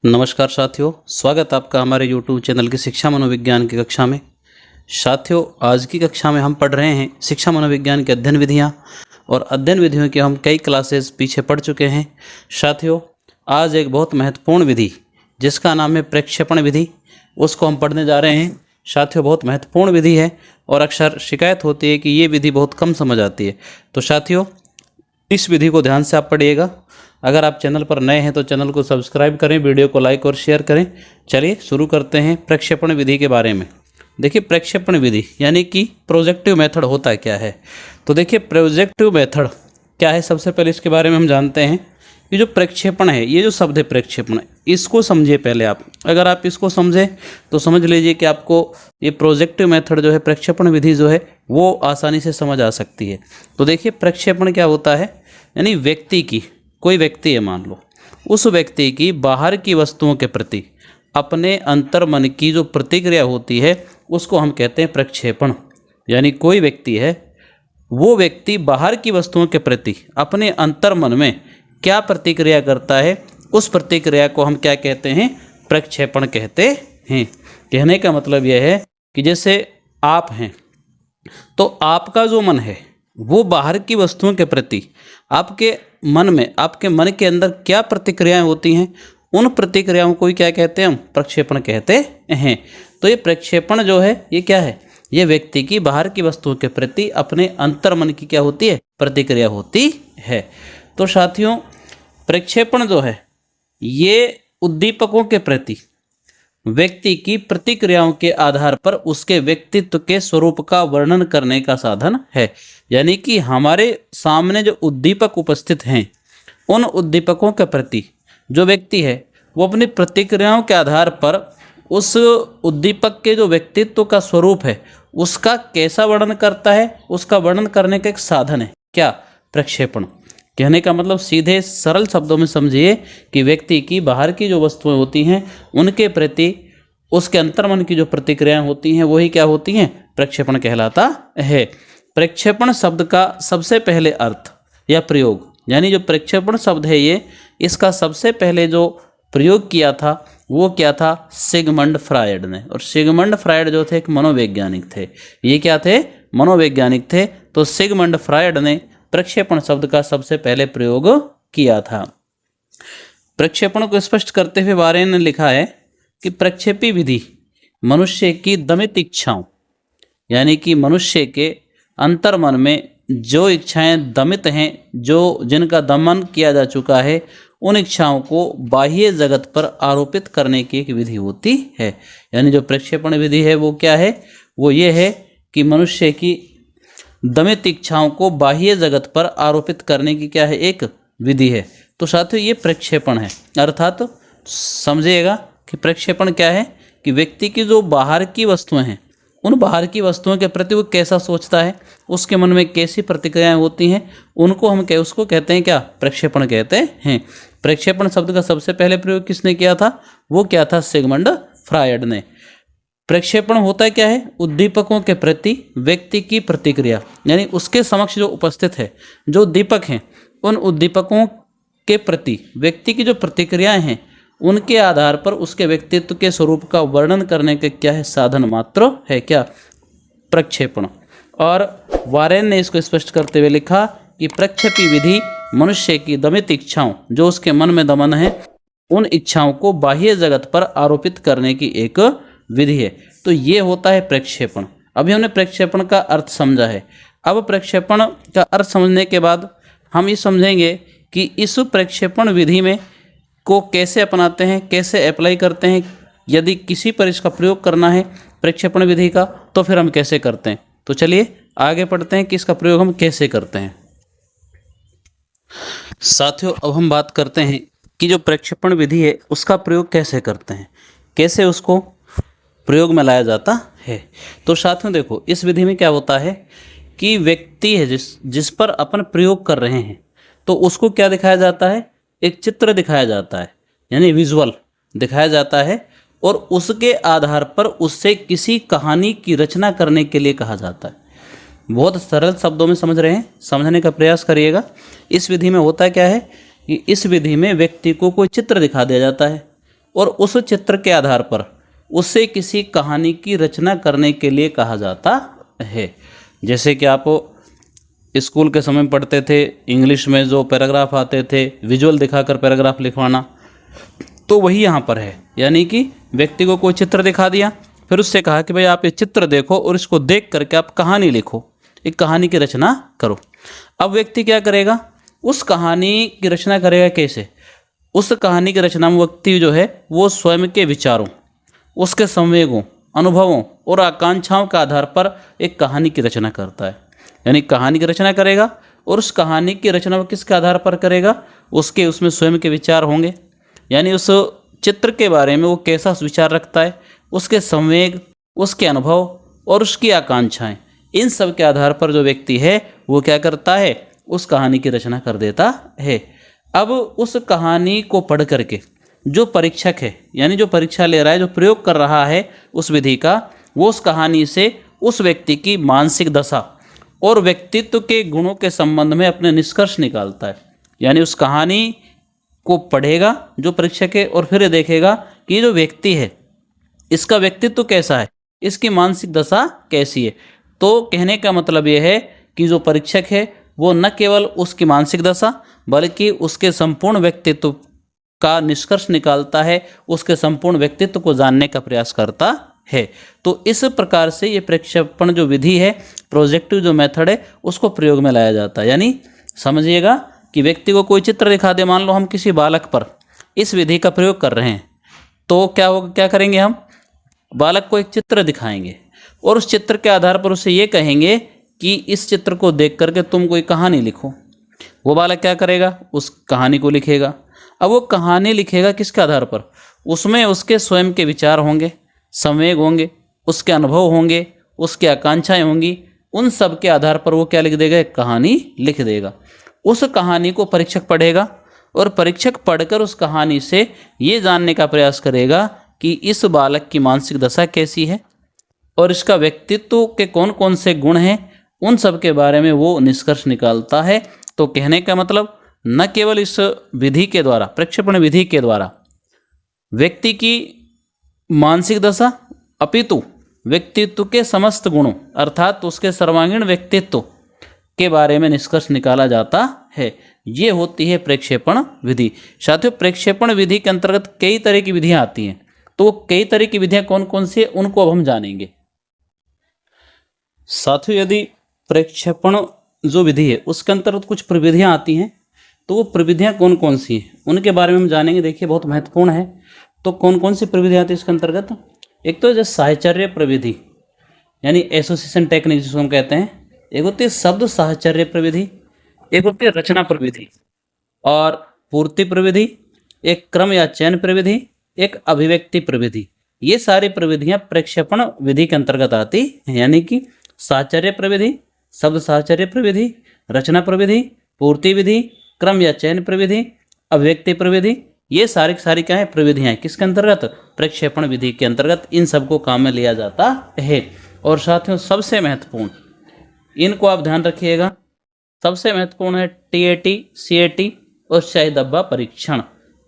नमस्कार साथियों, स्वागत है आपका हमारे YouTube चैनल की शिक्षा मनोविज्ञान की कक्षा में। साथियों, आज की कक्षा में हम पढ़ रहे हैं शिक्षा मनोविज्ञान की अध्ययन विधियां और अध्ययन विधियों के हम कई क्लासेस पीछे पढ़ चुके हैं। साथियों, आज एक बहुत महत्वपूर्ण विधि जिसका नाम है प्रक्षेपण विधि, उसको हम पढ़ने जा रहे हैं। साथियों, बहुत महत्वपूर्ण विधि है और अक्सर शिकायत होती है कि ये विधि बहुत कम समझ आती है। तो साथियों, इस विधि को ध्यान से आप पढ़िएगा। अगर आप चैनल पर नए हैं तो चैनल को सब्सक्राइब करें, वीडियो को लाइक और शेयर करें। चलिए शुरू करते हैं प्रक्षेपण विधि के बारे में। देखिए, प्रक्षेपण विधि यानी कि प्रोजेक्टिव मेथड होता है क्या है। तो देखिए, प्रोजेक्टिव मेथड क्या है, सबसे पहले इसके बारे में हम जानते हैं। ये जो प्रक्षेपण है, ये जो शब्द है प्रक्षेपण, इसको समझिए पहले आप। अगर आप इसको समझे तो समझ लीजिए कि आपको ये प्रोजेक्टिव मेथड जो है, प्रक्षेपण विधि जो है, वो आसानी से समझ आ सकती है। तो देखिए, प्रक्षेपण क्या होता है, यानी व्यक्ति की, कोई व्यक्ति है मान लो, उस व्यक्ति की बाहर की वस्तुओं के प्रति अपने अंतर्मन की जो प्रतिक्रिया होती है उसको हम कहते हैं प्रक्षेपण। यानी कोई व्यक्ति है, वो व्यक्ति बाहर की वस्तुओं के प्रति अपने अंतर्मन में क्या प्रतिक्रिया करता है, उस प्रतिक्रिया को हम क्या कहते हैं, प्रक्षेपण कहते हैं। कहने का मतलब यह है कि जैसे आप हैं तो आपका जो मन है वो बाहर की वस्तुओं के प्रति आपके मन में, आपके मन के अंदर क्या प्रतिक्रियाएं होती हैं, उन प्रतिक्रियाओं को ही क्या कहते हैं, हम प्रक्षेपण कहते हैं। तो ये प्रक्षेपण जो है, ये क्या है, ये व्यक्ति की बाहर की वस्तुओं के प्रति अपने अंतर्मन की क्या होती है, प्रतिक्रिया होती है। तो साथियों, प्रक्षेपण जो है ये उद्दीपकों के प्रति व्यक्ति की प्रतिक्रियाओं के आधार पर उसके व्यक्तित्व के स्वरूप का वर्णन करने का साधन है। यानी कि हमारे सामने जो उद्दीपक उपस्थित हैं, उन उद्दीपकों के प्रति जो व्यक्ति है वो अपनी प्रतिक्रियाओं के आधार पर उस उद्दीपक के जो व्यक्तित्व का स्वरूप है उसका कैसा वर्णन करता है, उसका वर्णन करने का एक साधन है क्या, प्रक्षेपण। कहने का मतलब सीधे सरल शब्दों में समझिए कि व्यक्ति की बाहर की जो वस्तुएं होती हैं उनके प्रति उसके अंतर्मन की जो प्रतिक्रियाएं होती हैं वही क्या होती हैं, प्रक्षेपण कहलाता है। प्रक्षेपण शब्द का सबसे पहले अर्थ या प्रयोग, यानी जो प्रक्षेपण शब्द है ये, इसका सबसे पहले जो प्रयोग किया था वो क्या था, सिगमंड फ्रायड ने। और सिगमंड फ्रायड जो थे एक मनोवैज्ञानिक थे। ये क्या थे, मनोवैज्ञानिक थे। तो सिगमंड फ्रायड ने प्रक्षेपण शब्द का सबसे पहले प्रयोग किया था। प्रक्षेपण को स्पष्ट करते हुए वारेन ने लिखा है कि प्रक्षेपी विधि मनुष्य की दमित इच्छाओं, यानी कि मनुष्य के अंतर्मन में जो इच्छाएं दमित हैं, जो जिनका दमन किया जा चुका है, उन इच्छाओं को बाह्य जगत पर आरोपित करने की एक विधि होती है। यानी जो प्रक्षेपण विधि है वो क्या है, वो ये है कि मनुष्य की दमित इच्छाओं को बाह्य जगत पर आरोपित करने की क्या है, एक विधि है। तो साथियों, ये प्रक्षेपण है। अर्थात समझिएगा कि प्रक्षेपण क्या है कि व्यक्ति की जो बाहर की वस्तुएं हैं, उन बाहर की वस्तुओं के प्रति वो कैसा सोचता है, उसके मन में कैसी प्रतिक्रियाएं होती हैं, उनको हम उसको कहते हैं क्या, प्रक्षेपण कहते हैं। प्रक्षेपण शब्द का सबसे पहले प्रयोग किसने किया था, वो क्या था, सिगमंड फ्रायड ने। प्रक्षेपण होता क्या है, उद्दीपकों के प्रति व्यक्ति की प्रतिक्रिया, यानी उसके समक्ष जो उपस्थित है, जो उद्दीपक हैं, उन उद्दीपकों के प्रति व्यक्ति की जो प्रतिक्रियाएं हैं उनके आधार पर उसके व्यक्तित्व के स्वरूप का वर्णन करने का क्या है, साधन मात्र है क्या, प्रक्षेपण। और वारेन ने इसको स्पष्ट करते हुए लिखा कि प्रक्षेपी विधि मनुष्य की दमित इच्छाओं, जो उसके मन में दमन है, उन इच्छाओं को बाह्य जगत पर आरोपित करने की एक विधि है। तो ये होता है प्रक्षेपण। अभी हमने प्रक्षेपण का अर्थ समझा है। अब प्रक्षेपण का अर्थ समझने के बाद हम ये समझेंगे कि इस प्रक्षेपण विधि में को कैसे अपनाते हैं, कैसे अप्लाई करते हैं। यदि किसी पर इसका प्रयोग करना है प्रक्षेपण विधि का, तो फिर हम कैसे करते हैं। तो चलिए आगे पढ़ते हैं कि इसका प्रयोग हम कैसे करते हैं। साथियों, अब हम बात करते हैं कि जो प्रक्षेपण विधि है उसका प्रयोग कैसे करते हैं, कैसे उसको प्रयोग में लाया जाता है। तो साथियों देखो, इस विधि में क्या होता है कि व्यक्ति है जिस पर अपन प्रयोग कर रहे हैं, तो उसको क्या दिखाया जाता है, एक चित्र दिखाया जाता है, यानी विजुअल दिखाया जाता है, और उसके आधार पर उससे किसी कहानी की रचना करने के लिए कहा जाता है। बहुत सरल शब्दों में समझ रहे हैं, समझने का प्रयास करिएगा। इस विधि में होता क्या है कि इस विधि में व्यक्ति को कोई चित्र दिखा दिया जाता है, और उस चित्र के आधार पर उससे किसी कहानी की रचना करने के लिए कहा जाता है। जैसे कि आप स्कूल के समय पढ़ते थे, इंग्लिश में जो पैराग्राफ आते थे, विजुअल दिखाकर पैराग्राफ लिखवाना, तो वही यहाँ पर है। यानी कि व्यक्ति को कोई चित्र दिखा दिया, फिर उससे कहा कि भाई आप ये चित्र देखो और इसको देख करके आप कहानी लिखो, एक कहानी की रचना करो। अब व्यक्ति क्या करेगा, उस कहानी की रचना करेगा कैसे? उस कहानी की रचना में व्यक्ति जो है वो स्वयं के विचारों, उसके संवेगों, अनुभवों और आकांक्षाओं के आधार पर एक कहानी की रचना करता है। यानी कहानी की रचना करेगा और उस कहानी की रचना वो किसके आधार पर करेगा? उसके उसमें स्वयं के विचार होंगे। यानी उस चित्र के बारे में वो कैसा विचार रखता है, उसके संवेग, उसके अनुभव और उसकी आकांक्षाएं, इन सब के आधार पर जो व्यक्ति है वो क्या करता है, उस कहानी की रचना कर देता है। अब उस कहानी को पढ़ करके जो परीक्षक है, यानी जो परीक्षा ले रहा है, जो प्रयोग कर रहा है उस विधि का, वो उस कहानी से उस व्यक्ति की मानसिक दशा और व्यक्तित्व के गुणों के संबंध में अपने निष्कर्ष निकालता है। यानी उस कहानी को पढ़ेगा जो परीक्षक है और फिर देखेगा कि जो व्यक्ति है इसका व्यक्तित्व कैसा है, इसकी मानसिक दशा कैसी है। तो कहने का मतलब ये है कि जो परीक्षक है वो न केवल उसकी मानसिक दशा बल्कि उसके संपूर्ण व्यक्तित्व का निष्कर्ष निकालता है, उसके संपूर्ण व्यक्तित्व को जानने का प्रयास करता है। तो इस प्रकार से ये प्रक्षेपण जो विधि है, प्रोजेक्टिव जो मेथड है, उसको प्रयोग में लाया जाता है। यानी समझिएगा कि व्यक्ति को कोई चित्र दिखा दे, मान लो हम किसी बालक पर इस विधि का प्रयोग कर रहे हैं, तो क्या होगा, क्या करेंगे, हम बालक को एक चित्र दिखाएंगे और उस चित्र के आधार पर उसे ये कहेंगे कि इस चित्र को देख करके तुम कोई कहानी लिखो। वो बालक क्या करेगा, उस कहानी को लिखेगा। अब वो कहानी लिखेगा किसके आधार पर? उसमें उसके स्वयं के विचार होंगे, संवेग होंगे, उसके अनुभव होंगे, उसकी आकांक्षाएं होंगी। उन सब के आधार पर वो क्या लिख देगा, एक कहानी लिख देगा। उस कहानी को परीक्षक पढ़ेगा और परीक्षक पढ़कर उस कहानी से ये जानने का प्रयास करेगा कि इस बालक की मानसिक दशा कैसी है और इसका व्यक्तित्व के कौन कौन से गुण हैं, उन सब के बारे में वो निष्कर्ष निकालता है। तो कहने का मतलब न केवल इस विधि के द्वारा, प्रक्षेपण विधि के द्वारा व्यक्ति की मानसिक दशा अपितु व्यक्तित्व के समस्त गुणों अर्थात उसके सर्वांगीण व्यक्तित्व के बारे में निष्कर्ष निकाला जाता है। ये होती है प्रक्षेपण विधि। साथियों, प्रक्षेपण विधि के अंतर्गत कई तरह की विधियां आती हैं। तो वो कई तरह की विधियां कौन कौन सी है, उनको अब हम जानेंगे। साथियों, यदि प्रक्षेपण जो विधि है उसके अंतर्गत कुछ प्रविधियां आती हैं, तो वो प्रविधियां कौन कौन सी हैं उनके बारे में हम जानेंगे। देखिए, बहुत महत्वपूर्ण है। तो कौन कौन सी प्रविधियां आती है इसके अंतर्गत? एक तो जो साहचर्य प्रविधि, यानी एसोसिएशन टेक्निक जिसको हम कहते हैं। एक होती है शब्द साहचर्य प्रविधि, एक होती है रचना प्रविधि और पूर्ति प्रविधि, एक क्रम या चयन प्रविधि, एक अभिव्यक्ति प्रविधि। ये सारी प्रविधियां प्रक्षेपण विधि के अंतर्गत आती हैं। यानी कि साहचर्य प्रविधि, शब्द साहचर्य प्रविधि, रचना प्रविधि, पूर्ति विधि, क्रम या चयन प्रविधि, अभिव्यक्ति प्रविधि, ये सारी सारी क्या है, प्रविधियां किसके अंतर्गत? प्रक्षेपण विधि के अंतर्गत इन सबको काम में लिया जाता है। और साथियों, सबसे महत्वपूर्ण, इनको आप ध्यान रखिएगा, सबसे महत्वपूर्ण है TAT, CAT और शाही धब्बा परीक्षण।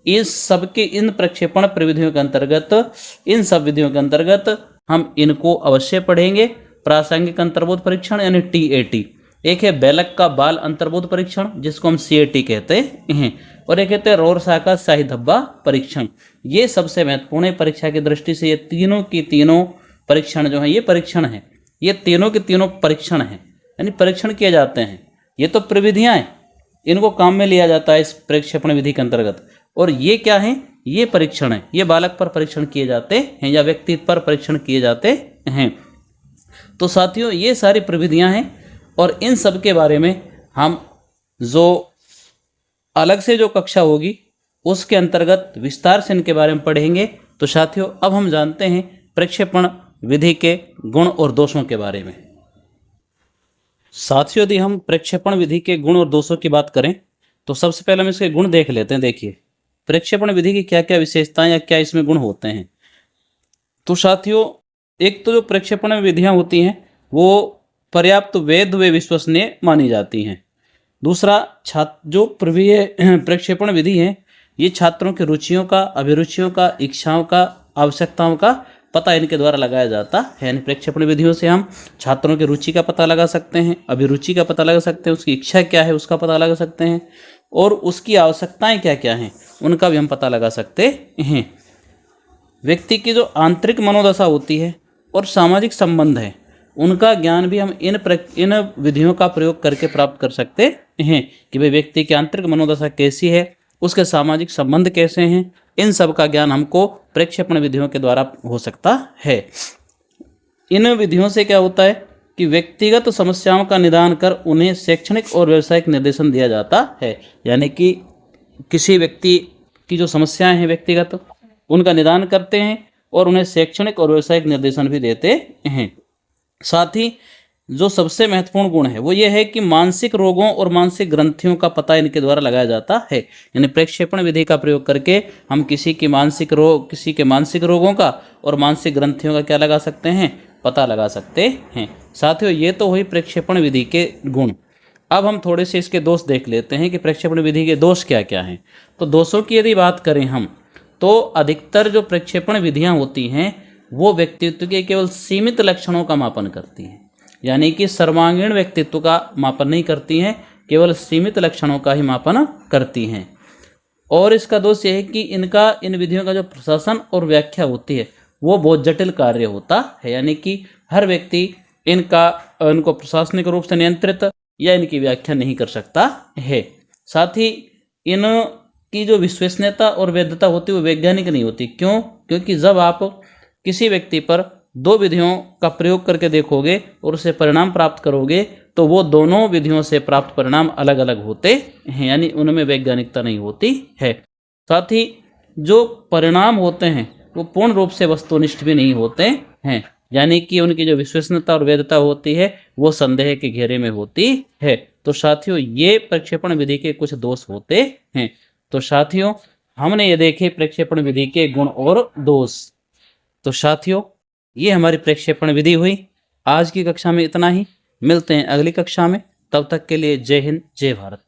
इस सब के इन प्रक्षेपण प्रविधियों के अंतर्गत, इन सब विधियों के अंतर्गत हम इनको अवश्य पढ़ेंगे। प्रासंगिक अंतर्बोध परीक्षण यानी TAT, एक है बेलक का बाल अंतर्बोध परीक्षण जिसको हम CAT कहते हैं, और एक कहते हैं रोरसा शाही धब्बा परीक्षण। ये सबसे महत्वपूर्ण है परीक्षा की दृष्टि से। ये तीनों की तीनों परीक्षण जो है, ये परीक्षण है, ये तीनों के तीनों परीक्षण हैं, यानी परीक्षण किए जाते हैं। ये तो प्रविधियां हैं, इनको काम में लिया जाता है इस प्रक्षेपण विधि के अंतर्गत। और ये क्या है, ये परीक्षण है, ये बालक पर परीक्षण किए जाते हैं या व्यक्ति पर परीक्षण किए जाते हैं। तो साथियों, ये सारी प्रविधियां हैं और इन सब के बारे में हम जो अलग से जो कक्षा होगी उसके अंतर्गत विस्तार से इनके बारे में पढ़ेंगे। तो साथियों, अब हम जानते हैं प्रक्षेपण विधि के गुण और दोषों के बारे में। साथियों, यदि हम प्रक्षेपण विधि के गुण और दोषों की बात करें तो सबसे पहले हम इसके गुण देख लेते हैं। देखिए, प्रक्षेपण विधि की क्या क्या विशेषताएं या क्या इसमें गुण होते हैं। तो साथियों, एक तो जो प्रक्षेपण विधियां होती हैं वो पर्याप्त वैध व विश्वसनीय मानी जाती हैं। दूसरा, जो प्रक्षेपण विधि है ये छात्रों की रुचियों का, अभिरुचियों का, इच्छाओं का, आवश्यकताओं का पता इनके द्वारा लगाया जाता है। यानी प्रक्षेपण विधियों से हम छात्रों की रुचि का पता लगा सकते हैं, अभिरुचि का पता लगा सकते हैं, उसकी इच्छा क्या है उसका पता लगा सकते हैं, और उसकी आवश्यकताएं क्या क्या हैं उनका भी हम पता लगा सकते हैं। व्यक्ति की जो आंतरिक मनोदशा होती है और सामाजिक संबंध है उनका ज्ञान भी हम इन विधियों का प्रयोग करके प्राप्त कर सकते हैं कि भाई व्यक्ति की आंतरिक मनोदशा कैसी है, उसके सामाजिक संबंध कैसे हैं, इन सब का ज्ञान हमको प्रक्षेपण विधियों के द्वारा हो सकता है। इन विधियों से क्या होता है कि व्यक्तिगत समस्याओं का निदान कर उन्हें शैक्षणिक और व्यावसायिक निर्देशन दिया जाता है। यानी कि किसी व्यक्ति की जो समस्याएं हैं व्यक्तिगत, उनका निदान करते हैं और उन्हें शैक्षणिक और व्यावसायिक निर्देशन भी देते हैं। साथ ही जो सबसे महत्वपूर्ण गुण है वो ये है कि मानसिक रोगों और मानसिक ग्रंथियों का पता इनके द्वारा लगाया जाता है। यानी प्रक्षेपण विधि का प्रयोग करके हम किसी के मानसिक रोगों का और मानसिक ग्रंथियों का क्या लगा सकते हैं, पता लगा सकते हैं। साथियों, ये तो हुई प्रक्षेपण विधि के गुण। अब हम थोड़े से इसके दोष देख लेते हैं कि प्रक्षेपण विधि के दोष क्या क्या हैं। तो दोषों की यदि बात करें हम, तो अधिकतर जो प्रक्षेपण विधियाँ होती हैं वो व्यक्तित्व के केवल सीमित लक्षणों का मापन करती हैं। यानी कि सर्वांगीण व्यक्तित्व का मापन नहीं करती हैं, केवल सीमित लक्षणों का ही मापन करती हैं। और इसका दोष यह है कि इन विधियों का जो प्रशासन और व्याख्या होती है वो बहुत जटिल कार्य होता है। यानी कि हर व्यक्ति इनको प्रशासनिक रूप से नियंत्रित या इनकी व्याख्या नहीं कर सकता है। साथ ही इनकी जो विश्वसनीयता और वैधता होती है वो वैज्ञानिक नहीं होती। क्यों? क्योंकि जब आप किसी व्यक्ति पर दो विधियों का प्रयोग करके देखोगे और उससे परिणाम प्राप्त करोगे तो वो दोनों विधियों से प्राप्त परिणाम अलग अलग होते हैं, यानी उनमें वैज्ञानिकता नहीं होती है। साथ ही जो परिणाम होते हैं वो पूर्ण रूप से वस्तुनिष्ठ भी नहीं होते हैं, यानी कि उनकी जो विश्वसनीयता और वैधता होती है वो संदेह के घेरे में होती है। तो साथियों, ये प्रक्षेपण विधि के कुछ दोष होते हैं। तो साथियों, हमने ये देखे प्रक्षेपण विधि के गुण और दोष। तो साथियों, ये हमारी प्रक्षेपण विधि हुई। आज की कक्षा में इतना ही, मिलते हैं अगली कक्षा में। तब तक के लिए जय हिंद, जय भारत।